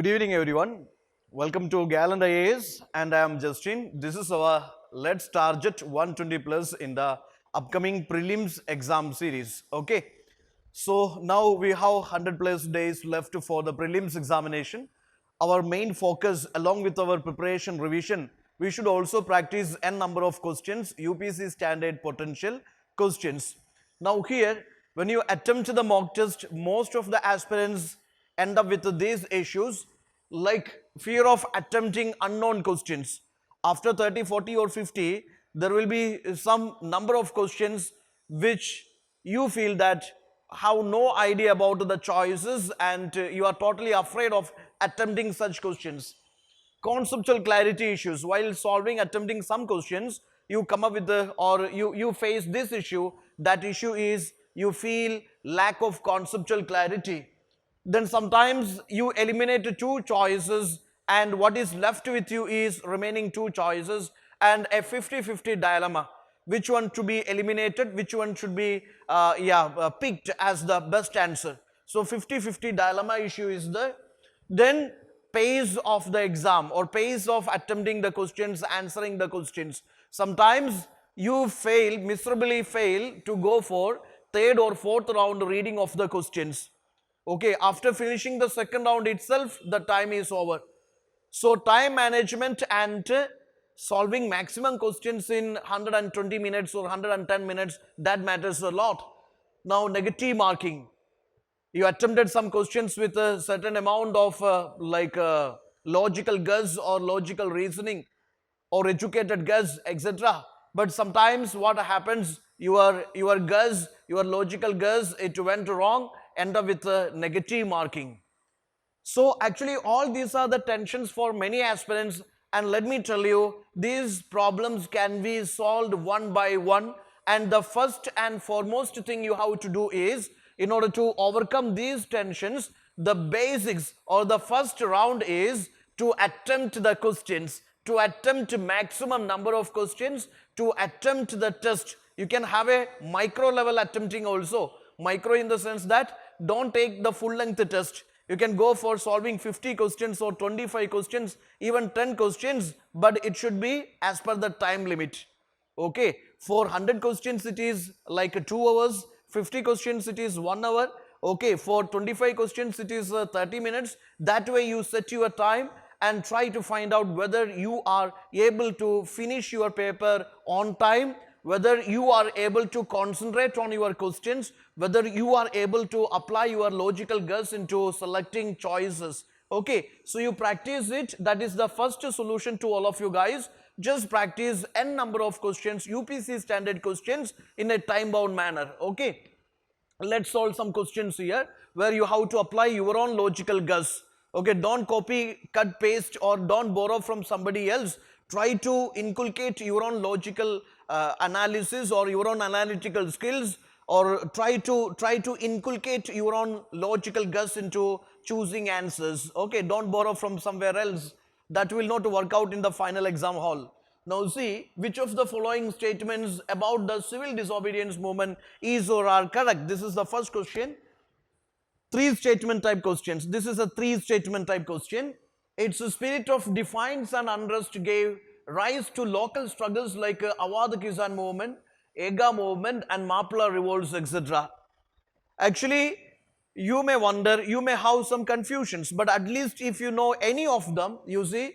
Good evening, everyone. Welcome to Gallant IAS, and I am Justin. This is our Let's Target 120 Plus in the upcoming prelims exam series. Okay, so now we have 100 plus days left for the prelims examination. Our main focus, along with our preparation revision, we should also practice n number of questions, UPSC standard potential questions. Now here, when you attempt the mock test, most of the aspirants end up with these issues like fear of attempting unknown questions. After 30, 40 or 50, there will be some number of questions which you feel that have no idea about the choices and you are totally afraid of attempting such questions. Conceptual clarity issues. While attempting some questions, you come up with you face this issue. That issue is you feel lack of conceptual clarity. Then sometimes you eliminate two choices and what is left with you is remaining two choices and a 50-50 dilemma. Which one to be eliminated, which one should be picked as the best answer. So 50-50 dilemma issue is there. Then pace of the exam or pace of attempting the questions, answering the questions. Sometimes you miserably fail to go for third or fourth round reading of the questions. Okay, after finishing the second round itself, the time is over. So time management and solving maximum questions in 120 minutes or 110 minutes, that matters a lot. Now negative marking. You attempted some questions with a certain amount of logical guess or logical reasoning or educated guess, etc. But sometimes what happens, your guess, your logical guess, it went wrong, end up with a negative marking. So actually all these are the tensions for many aspirants, and let me tell you, these problems can be solved one by one, and the first and foremost thing you have to do is, in order to overcome these tensions, the basics or the first round is to attempt the questions, to attempt maximum number of questions, to attempt the test. You can have a micro level attempting also. Micro in the sense that don't take the full length test. You can go for solving 50 questions or 25 questions, even 10 questions, but it should be as per the time limit. Okay, for 100 questions it is like 2 hours, 50 questions it is 1 hour. Okay, for 25 questions it is 30 minutes. That way you set your time and try to find out whether you are able to finish your paper on time, whether you are able to concentrate on your questions, whether you are able to apply your logical guess into selecting choices. Okay, so you practice it. That is the first solution to all of you guys. Just practice n number of questions, UPSC standard questions in a time bound manner. Okay, let's solve some questions here where you have to apply your own logical guess. Okay, don't copy, cut, paste or don't borrow from somebody else. Try to inculcate your own logical analysis or your own analytical skills, or try to inculcate your own logical guess into choosing answers. Okay, don't borrow from somewhere else. That will not work out in the final exam hall. Now see, which of the following statements about the civil disobedience movement is or are correct? This is the first question. Three statement type questions. This is a three statement type question. Its spirit of defiance and unrest gave rise to local struggles like Awadh Kisan movement, Ega movement and Mapla revolts, etc. Actually, you may wonder, you may have some confusions, but at least if you know any of them, you see,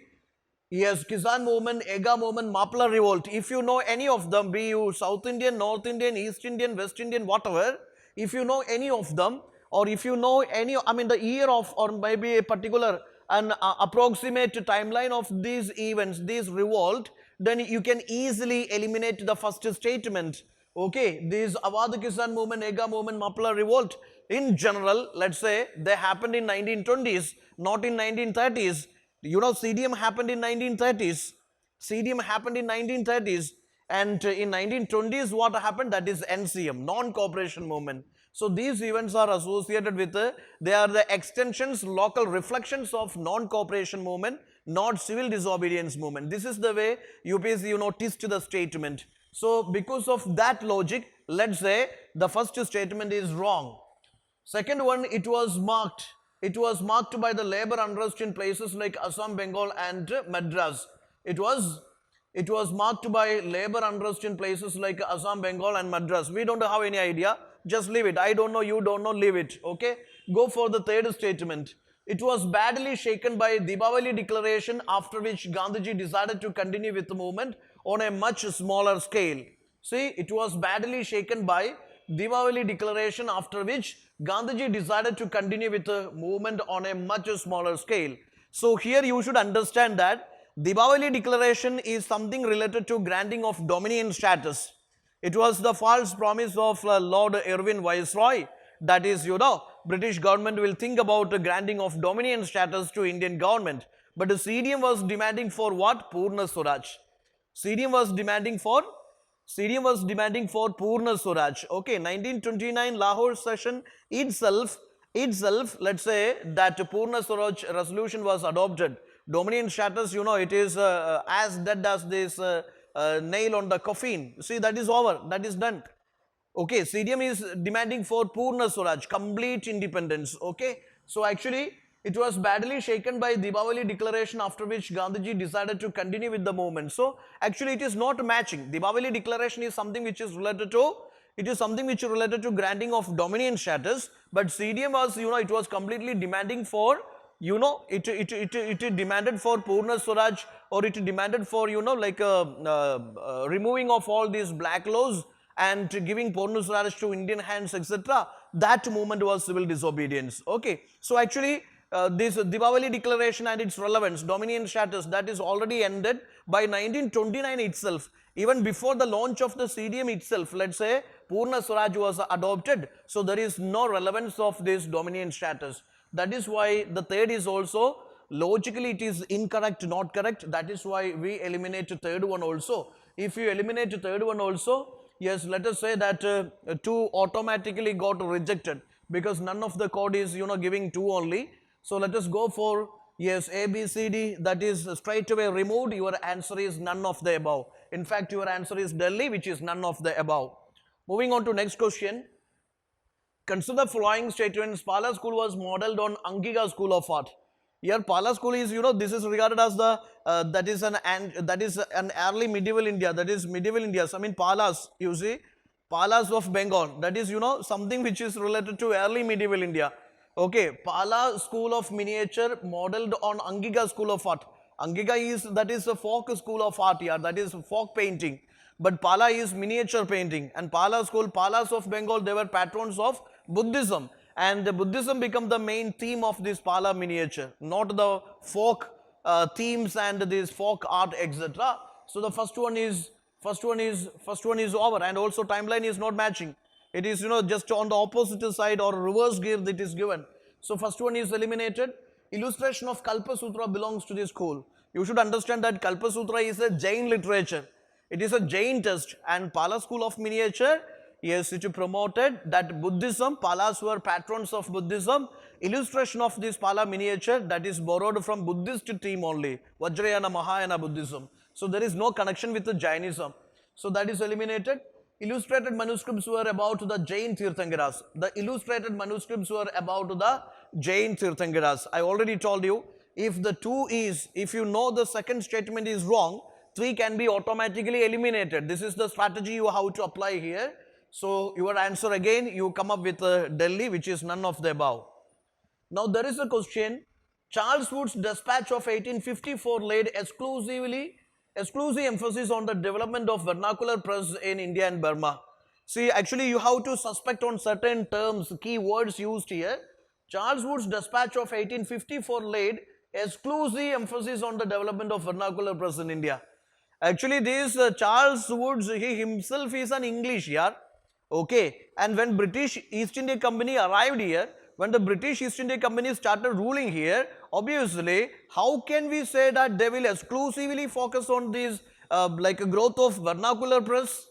yes, Kisan movement, Ega movement, Mapla revolt, if you know any of them, be you South Indian, North Indian, East Indian, West Indian, whatever, if you know any of them, or if you know any, the year of, or maybe a particular an approximate timeline of these events, these revolt, then you can easily eliminate the first statement. Okay, these Awadh Kisan movement, Ega movement, Mapla revolt, in general, let's say they happened in 1920s, not in 1930s. You know, CDM happened in 1930s. CDM happened in 1930s. And in 1920s, what happened? That is NCM, non-cooperation movement. So these events are associated with, they are the extensions, local reflections of non-cooperation movement, not civil disobedience movement. This is the way UPSC, twist the statement. So because of that logic, let's say the first statement is wrong. Second one, it was marked It was marked by the labor unrest in places like Assam, Bengal and Madras. It was marked by labor unrest in places like Assam, Bengal and Madras. We don't have any idea. Just leave it. I don't know, you don't know, leave it. Okay. Go for the third statement. It was badly shaken by Deepavali declaration, after which Gandhiji decided to continue with the movement on a much smaller scale. See, it was badly shaken by Deepavali declaration, after which Gandhiji decided to continue with the movement on a much smaller scale. So here you should understand that Deepavali declaration is something related to granting of dominion status. It was the false promise of Lord Irwin Viceroy, that is, British government will think about the granting of dominion status to Indian government. But the CDM was demanding for what? Purna Swaraj. CDM was demanding for Purna Swaraj. Okay, 1929 Lahore session itself, let's say that Purna Swaraj resolution was adopted. Dominion status, it is as dead as this nail on the coffin. See, that is over, that is done. Okay, CDM is demanding for Purna Swaraj, complete independence. Okay, so actually it was badly shaken by Deepavali declaration, after which Gandhiji decided to continue with the movement. So actually it is not matching. Deepavali declaration is something which is related to granting of dominion status, but CDM was, it was completely demanding for, it demanded for Purna Swaraj, or it demanded for, removing of all these black laws and giving Purna Swaraj to Indian hands, etc. That movement was civil disobedience. Okay, so actually this Deepavali declaration and its relevance, dominion status, that is already ended by 1929 itself. Even before the launch of the CDM itself, let's say Purna Swaraj was adopted, so there is no relevance of this dominion status. That is why the third is also logically it is incorrect, not correct. That is why we eliminate the third one also. If you eliminate the third one also, yes, let us say that 2 automatically got rejected, because none of the code is giving 2 only. So let us go for, yes, A, B, C, D, that is straight away removed. Your answer is none of the above. In fact, your answer is Delhi, which is none of the above. Moving on to next question. Consider the following statements. Pala school was modeled on Angika school of art. Here Pala school is, this is regarded as the, that is an early medieval India, that is medieval India. I mean Palas, you see, Palas of Bengal, that is, something which is related to early medieval India. Okay, Pala school of miniature modeled on Angika school of art. Angika is, that is a folk school of art here, that is folk painting. But Pala is miniature painting, and Pala school, Palas of Bengal, they were patrons of Buddhism, and the Buddhism become the main theme of this Pala miniature, not the folk themes and this folk art, etc. So the first one is over, and also timeline is not matching. It is just on the opposite side or reverse gear that is given. So first one is eliminated. Illustration of Kalpa Sutra belongs to this school. You should understand that Kalpa Sutra is a Jain literature. It is a Jain text, and Pala school of miniature, yes, it promoted that Buddhism. Palas were patrons of Buddhism. Illustration of this Pala miniature, that is borrowed from Buddhist theme only, Vajrayana Mahayana Buddhism. So there is no connection with the Jainism. So that is eliminated. Illustrated manuscripts were about the Jain Tirthankaras. The illustrated manuscripts were about the Jain Tirthankaras. I already told you, if the 2 is, if you know the second statement is wrong, 3 can be automatically eliminated. This is the strategy you have to apply here. So your answer again, you come up with Delhi, which is none of the above. Now there is a question. Charles Wood's dispatch of 1854 laid exclusive emphasis on the development of vernacular press in India and Burma. See, actually you have to suspect on certain terms, key words used here. Charles Wood's dispatch of 1854 laid exclusive emphasis on the development of vernacular press in India. Actually this Charles Woods, he himself is an English, yeah. Okay, and when British East India Company arrived here, when the British East India Company started ruling here, obviously, how can we say that they will exclusively focus on this like a growth of vernacular press?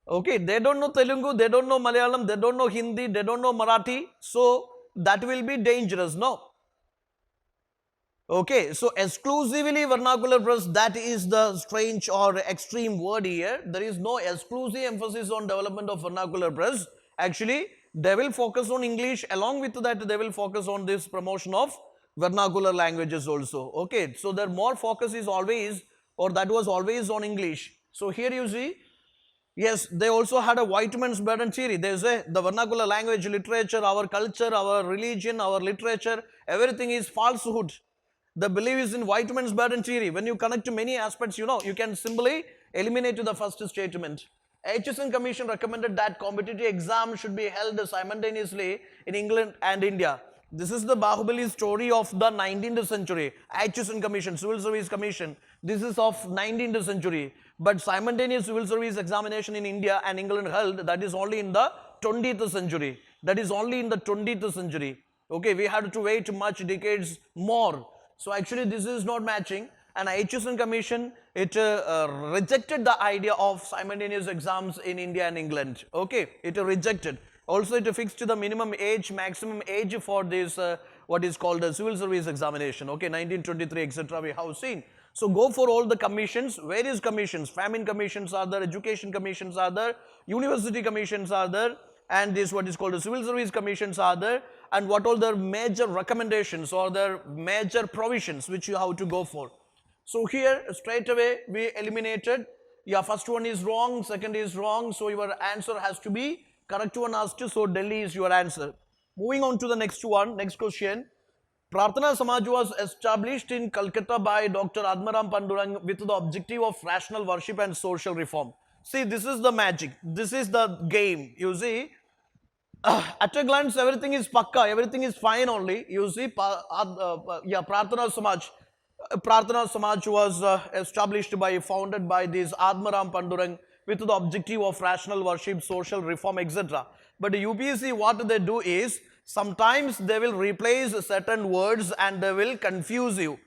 Okay, they don't know Telugu, they don't know Malayalam, they don't know Hindi, they don't know Marathi, so that will be dangerous, no? Okay, so exclusively vernacular press, that is the strange or extreme word here. There is no exclusive emphasis on development of vernacular press. Actually, they will focus on English. Along with that, they will focus on this promotion of vernacular languages also. Okay, so their more focus is always, or that was always on English. So here you see, yes, they also had a white man's burden theory. They say the vernacular language, literature, our culture, our religion, our literature, everything is falsehood. The belief is in white man's burden theory. When you connect to many aspects, you can simply eliminate the first statement. HSN Commission recommended that competitive exams should be held simultaneously in England and India. This is the Bahubali story of the 19th century. HSN Commission, Civil Service Commission. This is of 19th century. But simultaneous civil service examination in India and England held, that is only in the 20th century. That is only in the 20th century. Okay, we had to wait much decades more. So actually this is not matching, and HSN Commission, it rejected the idea of simultaneous exams in India and England. Okay, it rejected. Also it fixed the minimum age, maximum age for this what is called a civil service examination. Okay, 1923 etc. we have seen. So go for all the commissions, various commissions, famine commissions are there, education commissions are there, university commissions are there, and this what is called the civil service commissions are there, and what all their major recommendations or their major provisions which you have to go for. So here straight away we eliminated, yeah, first one is wrong, second is wrong, so your answer has to be correct one asked, so Delhi is your answer. Moving on to the next one, next question. Prarthana Samaj was established in Calcutta by Dr. Admaram Pandurang with the objective of rational worship and social reform. See, this is the magic, this is the game, you see. At a glance, everything is pakka, everything is fine only. You see, Prarthana Samaj. Prarthana Samaj was established by, founded by this Admaram Pandurang with the objective of rational worship, social reform, etc. But the UPSC, what they do is, sometimes they will replace certain words and they will confuse you.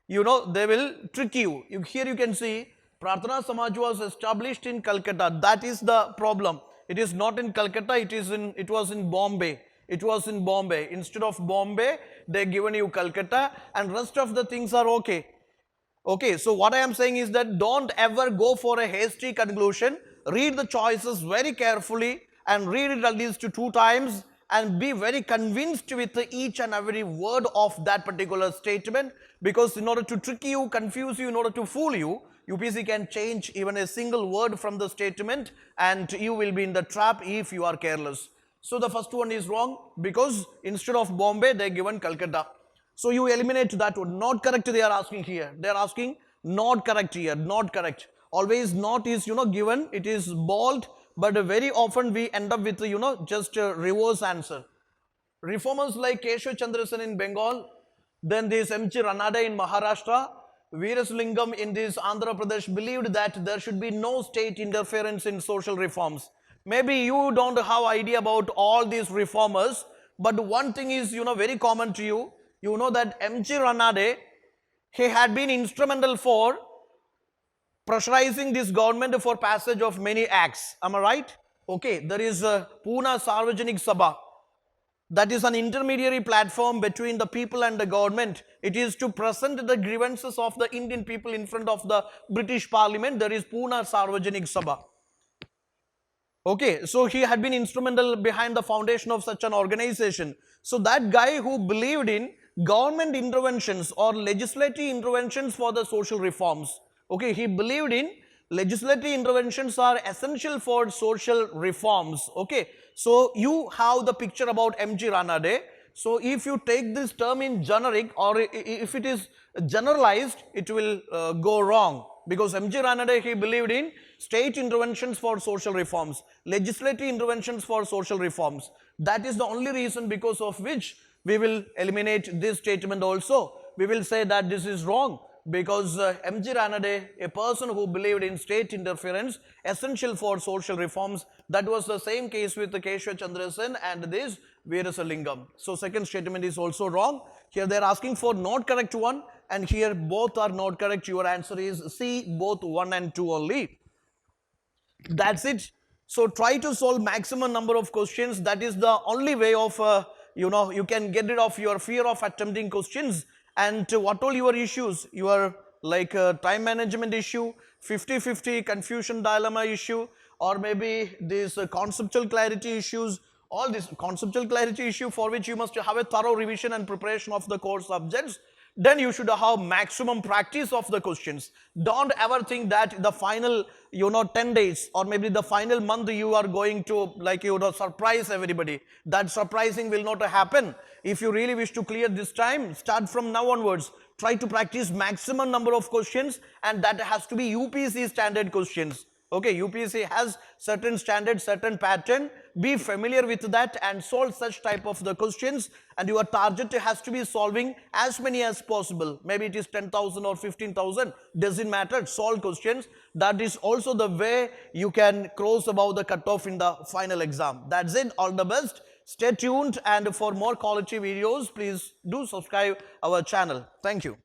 They will trick you. Here you can see, Prarthana Samaj was established in Calcutta. That is the problem. It is not in Calcutta, it was in Bombay. It was in Bombay. Instead of Bombay, they given you Calcutta, and rest of the things are okay. Okay, so what I am saying is that don't ever go for a hasty conclusion. Read the choices very carefully and read it at least 2 times and be very convinced with each and every word of that particular statement, because in order to trick you, confuse you, in order to fool you, UPSC can change even a single word from the statement and you will be in the trap if you are careless. So the first one is wrong, because instead of Bombay they given Calcutta. So you eliminate that one. Not correct they are asking here. They are asking not correct here, not correct. Always not is given, it is bold, but very often we end up with just a reverse answer. Reformers like Keshav Chandrasen in Bengal, then this M.G. Ranade in Maharashtra, Veerasalingam in this Andhra Pradesh believed that there should be no state interference in social reforms. Maybe you don't have idea about all these reformers, but one thing is very common to you. You know that M.G. Ranade, he had been instrumental for pressurizing this government for passage of many acts. Am I right? Okay, there is Pune Sarvajanik Sabha. That is an intermediary platform between the people and the government. It is to present the grievances of the Indian people in front of the British Parliament. There is Pune Sarvajanik Sabha. Okay, so he had been instrumental behind the foundation of such an organization. So that guy who believed in government interventions or legislative interventions for the social reforms. Okay, he believed in legislative interventions are essential for social reforms. Okay, so you have the picture about M.G. Ranade. So if you take this term in generic, or if it is generalized, it will go wrong, because M.G. Ranade, he believed in state interventions for social reforms, legislative interventions for social reforms. That is the only reason because of which we will eliminate this statement also. We will say that this is wrong, because M.G. Ranade, a person who believed in state interference essential for social reforms, that was the same case with the Keshav Chandrasen and this Veerasalingam. So second statement is also wrong. Here they are asking for not correct one, and here both are not correct. Your answer is C, both 1 and 2 only. That's it. So try to solve maximum number of questions. That is the only way of you can get rid of your fear of attempting questions. And what all your issues, your like time management issue, 50-50 confusion dilemma issue, or maybe these conceptual clarity issues, all this conceptual clarity issue for which you must have a thorough revision and preparation of the core subjects. Then you should have maximum practice of the questions. Don't ever think that the final 10 days or maybe the final month you are going to surprise everybody. That surprising will not happen. If you really wish to clear this time, start from now onwards. Try to practice maximum number of questions, and that has to be UPSC standard questions. Okay, UPSC has certain standard, certain pattern. Be familiar with that and solve such type of the questions, and your target has to be solving as many as possible. Maybe it is 10,000 or 15,000, doesn't matter, solve questions. That is also the way you can cross above the cutoff in the final exam. That's it, all the best. Stay tuned, and for more quality videos, please do subscribe our channel. Thank you.